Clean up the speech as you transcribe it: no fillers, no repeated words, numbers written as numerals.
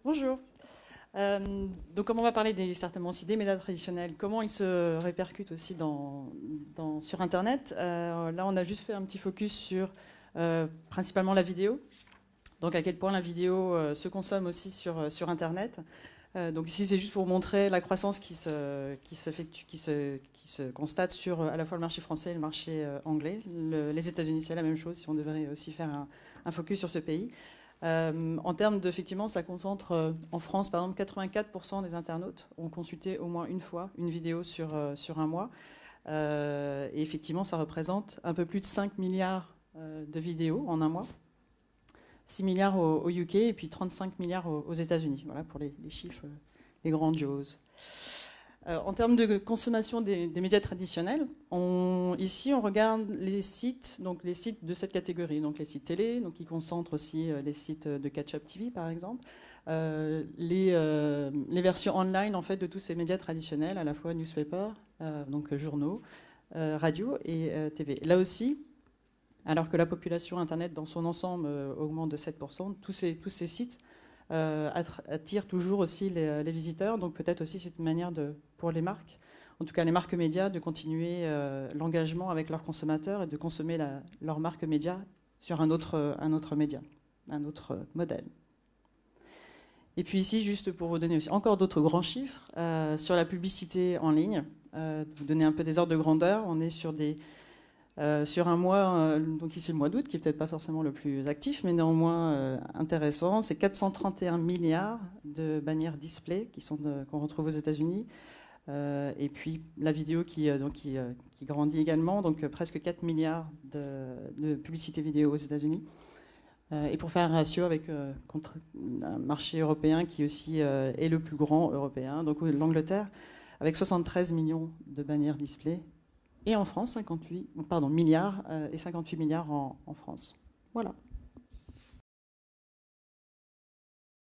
Bonjour. Donc, comme on va parler certainement aussi des médias traditionnels, comment ils se répercutent aussi sur Internet. Là, on a juste fait un petit focus sur principalement la vidéo. Donc, à quel point la vidéo se consomme aussi sur Internet. Donc, ici, c'est juste pour montrer la croissance qui se constate sur à la fois le marché français et le marché anglais. Les États-Unis, c'est la même chose, si on devrait aussi faire un focus sur ce pays. En termes effectivement, ça concentre en France, par exemple, 84% des internautes ont consulté au moins une fois une vidéo sur un mois. Et effectivement, ça représente un peu plus de 5 milliards de vidéos en un mois. 6 milliards au UK et puis 35 milliards aux États-Unis. Voilà pour les chiffres, les grandioses. En termes de consommation des médias traditionnels, ici on regarde les sites, donc les sites de cette catégorie, donc les sites télé, donc qui concentrent aussi les sites de Catch-up TV par exemple, les versions online en fait de tous ces médias traditionnels, à la fois newspaper, donc journaux, radio et TV. Là aussi, alors que la population internet dans son ensemble augmente de 7%, tous ces sites attire toujours aussi les visiteurs. Donc peut-être aussi c'est une manière pour les marques, en tout cas les marques médias, de continuer l'engagement avec leurs consommateurs et de consommer leur marque média sur un autre média, un autre modèle. Et puis ici, juste pour vous donner aussi encore d'autres grands chiffres, sur la publicité en ligne, vous donner un peu des ordres de grandeur, on est sur un mois, donc ici le mois d'août, qui est peut-être pas forcément le plus actif, mais néanmoins intéressant. C'est 431 milliards de bannières display qu'on retrouve aux États-Unis. Et puis la vidéo qui grandit également, donc presque 4 milliards de publicité vidéo aux États-Unis. Et pour faire un ratio avec contre un marché européen qui aussi est le plus grand européen, donc l'Angleterre, avec 73 millions de bannières display. Et en France, 58, pardon, milliards et 58 milliards en France. Voilà.